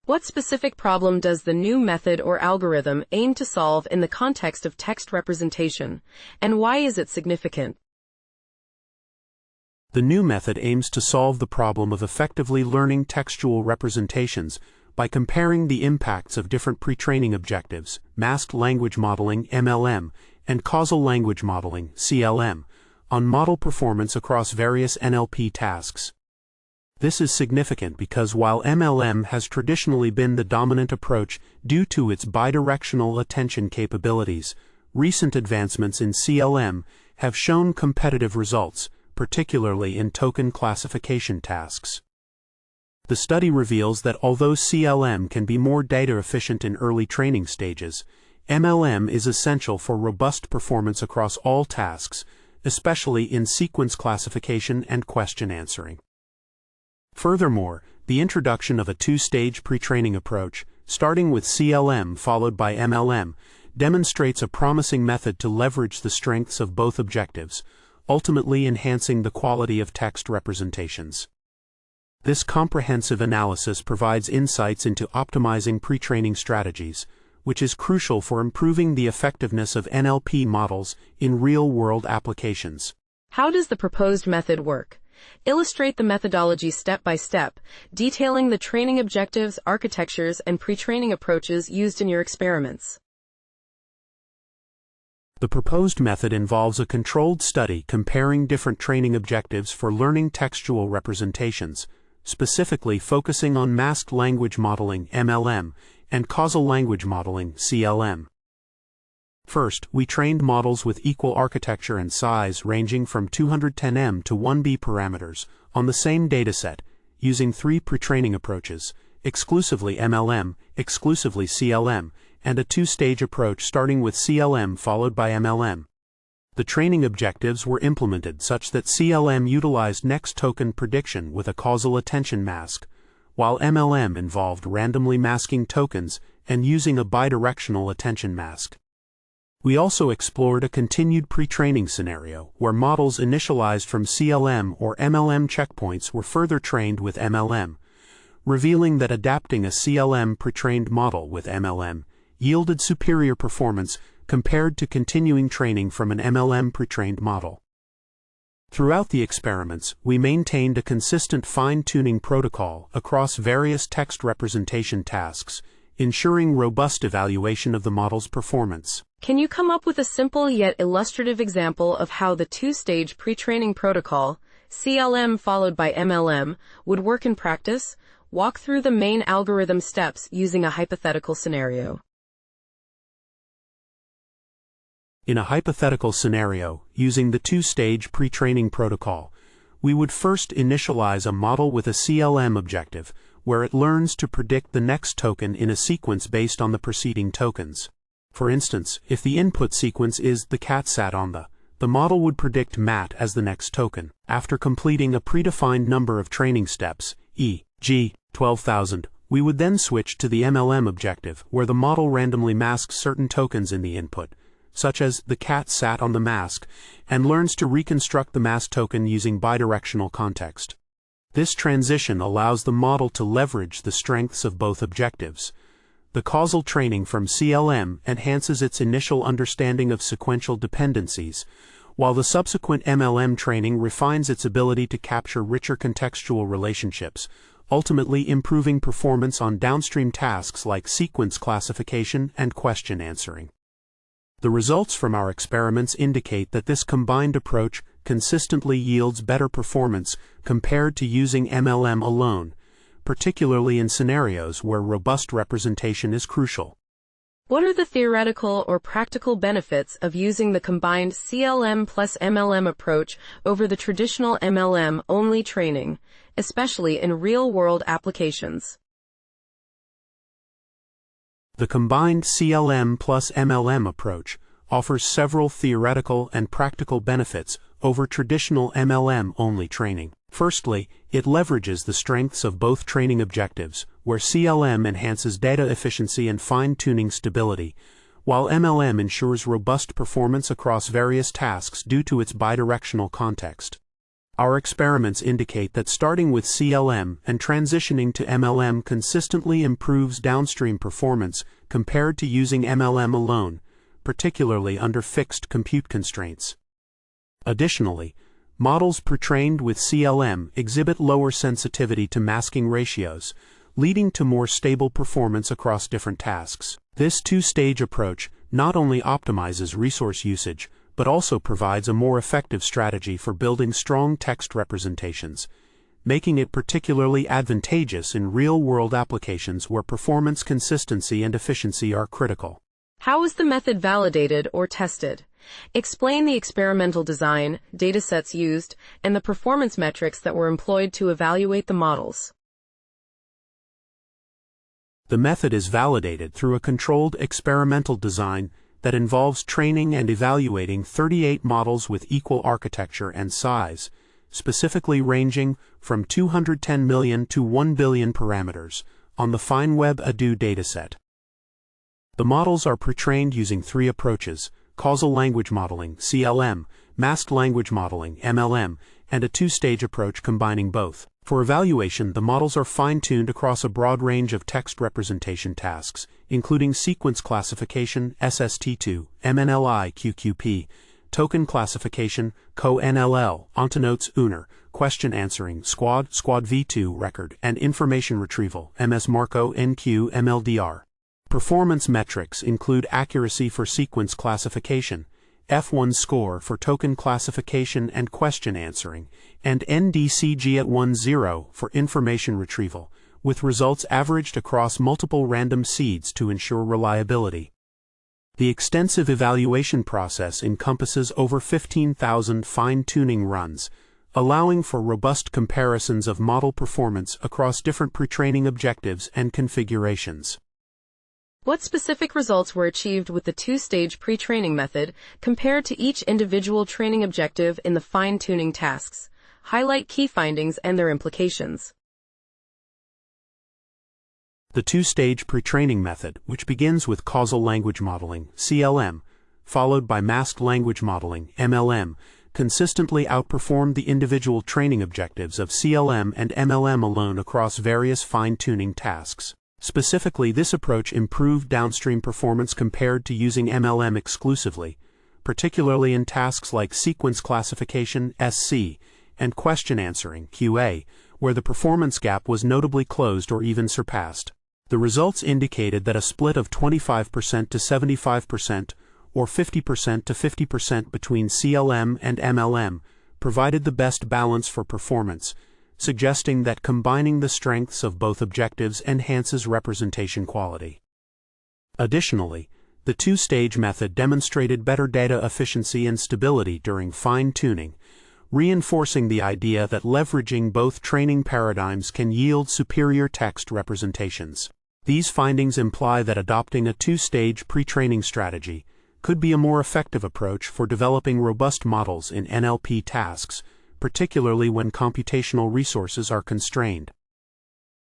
What specific problem does the new method or algorithm aim to solve in the context of text representation, and why is it significant? The new method aims to solve the problem of effectively learning textual representations by comparing the impacts of different pre-training objectives, masked language modeling (MLM) and causal language modeling (CLM), on model performance across various NLP tasks. This is significant because while MLM has traditionally been the dominant approach due to its bidirectional attention capabilities, recent advancements in CLM have shown competitive results, particularly in token classification tasks. The study reveals that although CLM can be more data efficient in early training stages, MLM is essential for robust performance across all tasks, especially in sequence classification and question answering. Furthermore, the introduction of a two-stage pre-training approach, starting with CLM followed by MLM, demonstrates a promising method to leverage the strengths of both objectives, ultimately enhancing the quality of text representations. This comprehensive analysis provides insights into optimizing pre-training strategies, which is crucial for improving the effectiveness of NLP models in real-world applications. How does the proposed method work? Illustrate the methodology step by step, detailing the training objectives, architectures, and pre-training approaches used in your experiments. The proposed method involves a controlled study comparing different training objectives for learning textual representations, specifically focusing on masked language modeling (MLM) and causal language modeling (CLM). First, we trained models with equal architecture and size ranging from 210M to 1B parameters on the same dataset, using three pre-training approaches, exclusively MLM, exclusively CLM, and a two-stage approach starting with CLM followed by MLM. The training objectives were implemented such that CLM utilized next token prediction with a causal attention mask, while MLM involved randomly masking tokens and using a bidirectional attention mask. We also explored a continued pre-training scenario where models initialized from CLM or MLM checkpoints were further trained with MLM, revealing that adapting a CLM pre-trained model with MLM yielded superior performance compared to continuing training from an MLM pre-trained model. Throughout the experiments, we maintained a consistent fine-tuning protocol across various text representation tasks, ensuring robust evaluation of the model's performance. Can you come up with a simple yet illustrative example of how the two-stage pre-training protocol, CLM followed by MLM, would work in practice? Walk through the main algorithm steps using a hypothetical scenario. In a hypothetical scenario, using the two-stage pre-training protocol, we would first initialize a model with a CLM objective, where it learns to predict the next token in a sequence based on the preceding tokens. For instance, if the input sequence is "the cat sat on the model would predict mat as the next token. After completing a predefined number of training steps, e.g., 12,000, we would then switch to the MLM objective, where the model randomly masks certain tokens in the input, such as "the cat sat on the mask," and learns to reconstruct the mask token using bidirectional context. This transition allows the model to leverage the strengths of both objectives. The causal training from CLM enhances its initial understanding of sequential dependencies, while the subsequent MLM training refines its ability to capture richer contextual relationships, ultimately improving performance on downstream tasks like sequence classification and question answering. The results from our experiments indicate that this combined approach consistently yields better performance compared to using MLM alone, particularly in scenarios where robust representation is crucial. What are the theoretical or practical benefits of using the combined CLM plus MLM approach over the traditional MLM-only training, especially in real-world applications? The combined CLM plus MLM approach offers several theoretical and practical benefits over traditional MLM-only training. Firstly, it leverages the strengths of both training objectives, where CLM enhances data efficiency and fine-tuning stability, while MLM ensures robust performance across various tasks due to its bidirectional context. Our experiments indicate that starting with CLM and transitioning to MLM consistently improves downstream performance compared to using MLM alone, particularly under fixed compute constraints. Additionally, models pretrained with CLM exhibit lower sensitivity to masking ratios, leading to more stable performance across different tasks. This two-stage approach not only optimizes resource usage, but also provides a more effective strategy for building strong text representations, making it particularly advantageous in real-world applications where performance consistency and efficiency are critical. How is the method validated or tested? Explain the experimental design, datasets used, and the performance metrics that were employed to evaluate the models. The method is validated through a controlled experimental design that involves training and evaluating 38 models with equal architecture and size, specifically ranging from 210 million to 1 billion parameters, on the FineWeb-Adu dataset. The models are pretrained using three approaches: causal language modeling, CLM, masked language modeling, MLM, and a two-stage approach combining both. For evaluation, the models are fine-tuned across a broad range of text representation tasks, including sequence classification, SST2, MNLI, QQP, token classification, CoNLL, Ontonotes UNER, question answering, SQUAD V2 record, and information retrieval, MS Marco NQ MLDR. Performance metrics include accuracy for sequence classification, F1 score for token classification and question answering, and NDCG at 1.0 for information retrieval, with results averaged across multiple random seeds to ensure reliability. The extensive evaluation process encompasses over 15,000 fine-tuning runs, allowing for robust comparisons of model performance across different pretraining objectives and configurations. What specific results were achieved with the two-stage pre-training method compared to each individual training objective in the fine-tuning tasks? Highlight key findings and their implications. The two-stage pre-training method, which begins with causal language modeling, CLM, followed by masked language modeling, MLM, consistently outperformed the individual training objectives of CLM and MLM alone across various fine-tuning tasks. Specifically, this approach improved downstream performance compared to using MLM exclusively, particularly in tasks like sequence classification, SC, and question answering, QA, where the performance gap was notably closed or even surpassed. The results indicated that a split of 25% to 75% or 50% to 50% between CLM and MLM provided the best balance for performance, suggesting that combining the strengths of both objectives enhances representation quality. Additionally, the two-stage method demonstrated better data efficiency and stability during fine-tuning, reinforcing the idea that leveraging both training paradigms can yield superior text representations. These findings imply that adopting a two-stage pre-training strategy could be a more effective approach for developing robust models in NLP tasks, particularly when computational resources are constrained.